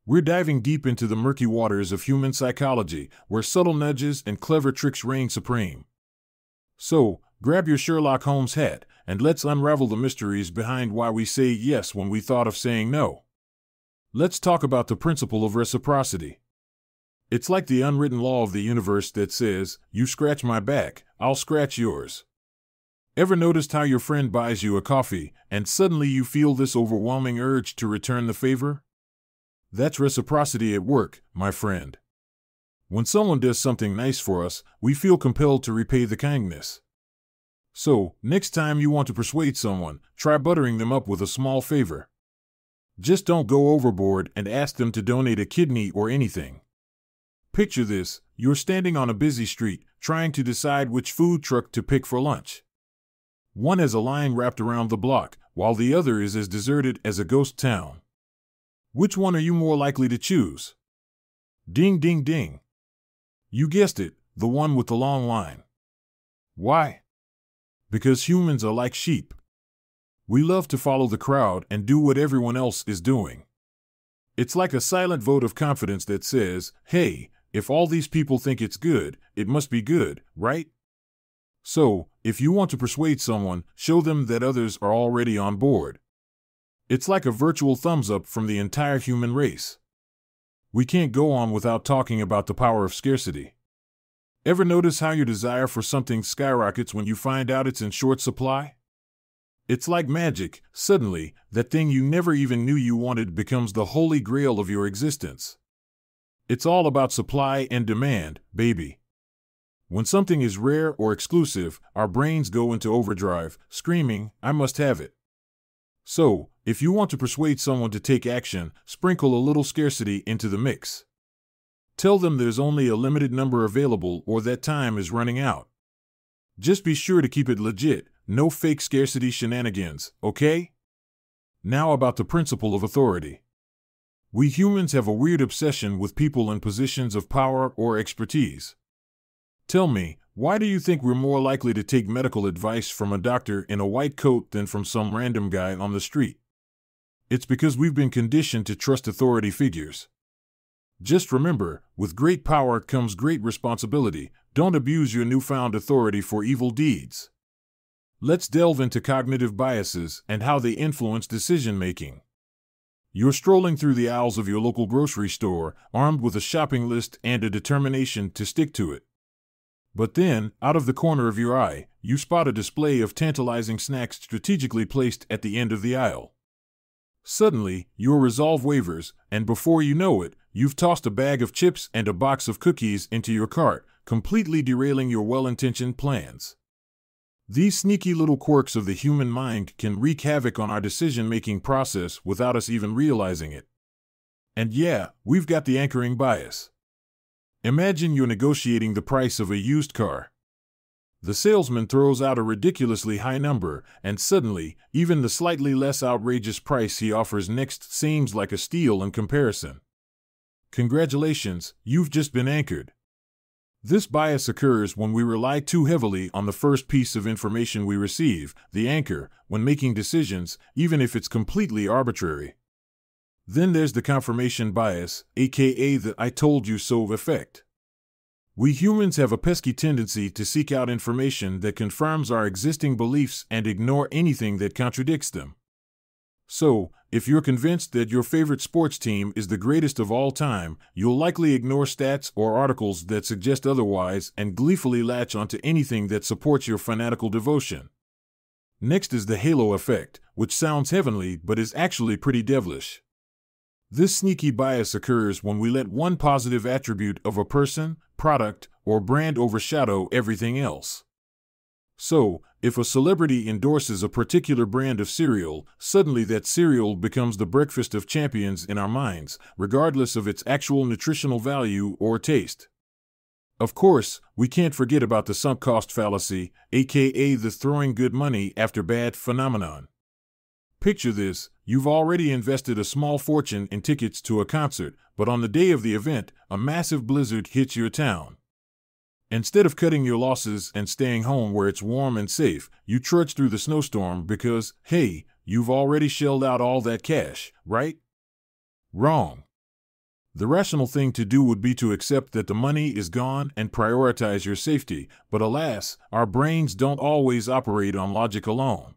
We're diving deep into the murky waters of human psychology, where subtle nudges and clever tricks reign supreme. So, grab your Sherlock Holmes hat, and let's unravel the mysteries behind why we say yes when we thought of saying no. Let's talk about the principle of reciprocity. It's like the unwritten law of the universe that says, you scratch my back, I'll scratch yours. Ever noticed how your friend buys you a coffee, and suddenly you feel this overwhelming urge to return the favor? That's reciprocity at work, my friend. When someone does something nice for us, we feel compelled to repay the kindness. So, next time you want to persuade someone, try buttering them up with a small favor. Just don't go overboard and ask them to donate a kidney or anything. Picture this: you're standing on a busy street, trying to decide which food truck to pick for lunch. One has a line wrapped around the block, while the other is as deserted as a ghost town. Which one are you more likely to choose? Ding, ding, ding. You guessed it, the one with the long line. Why? Because humans are like sheep. We love to follow the crowd and do what everyone else is doing. It's like a silent vote of confidence that says, hey, if all these people think it's good, it must be good, right? So, if you want to persuade someone, show them that others are already on board. It's like a virtual thumbs up from the entire human race. We can't go on without talking about the power of scarcity. Ever notice how your desire for something skyrockets when you find out it's in short supply? It's like magic. Suddenly, that thing you never even knew you wanted becomes the holy grail of your existence. It's all about supply and demand, baby. When something is rare or exclusive, our brains go into overdrive, screaming, I must have it. So, if you want to persuade someone to take action, sprinkle a little scarcity into the mix. Tell them there's only a limited number available or that time is running out. Just be sure to keep it legit, no fake scarcity shenanigans, okay? Now about the principle of authority. We humans have a weird obsession with people in positions of power or expertise. Tell me, why do you think we're more likely to take medical advice from a doctor in a white coat than from some random guy on the street? It's because we've been conditioned to trust authority figures. Just remember, with great power comes great responsibility. Don't abuse your newfound authority for evil deeds. Let's delve into cognitive biases and how they influence decision-making. You're strolling through the aisles of your local grocery store, armed with a shopping list and a determination to stick to it. But then, out of the corner of your eye, you spot a display of tantalizing snacks strategically placed at the end of the aisle. Suddenly, your resolve wavers, and before you know it, you've tossed a bag of chips and a box of cookies into your cart, completely derailing your well-intentioned plans. These sneaky little quirks of the human mind can wreak havoc on our decision-making process without us even realizing it. And yeah, we've got the anchoring bias. Imagine you're negotiating the price of a used car. The salesman throws out a ridiculously high number, and suddenly, even the slightly less outrageous price he offers next seems like a steal in comparison. Congratulations, you've just been anchored. This bias occurs when we rely too heavily on the first piece of information we receive, the anchor, when making decisions, even if it's completely arbitrary. Then there's the confirmation bias, aka the I told you so effect. We humans have a pesky tendency to seek out information that confirms our existing beliefs and ignore anything that contradicts them. So, if you're convinced that your favorite sports team is the greatest of all time, you'll likely ignore stats or articles that suggest otherwise and gleefully latch onto anything that supports your fanatical devotion. Next is the halo effect, which sounds heavenly but is actually pretty devilish. This sneaky bias occurs when we let one positive attribute of a person, product, or brand overshadow everything else. So, if a celebrity endorses a particular brand of cereal, suddenly that cereal becomes the breakfast of champions in our minds, regardless of its actual nutritional value or taste. Of course, we can't forget about the sunk cost fallacy, aka the throwing good money after bad phenomenon. Picture this: you've already invested a small fortune in tickets to a concert, but on the day of the event, a massive blizzard hits your town. Instead of cutting your losses and staying home where it's warm and safe, you trudge through the snowstorm because, hey, you've already shelled out all that cash, right? Wrong. The rational thing to do would be to accept that the money is gone and prioritize your safety, but alas, our brains don't always operate on logic alone.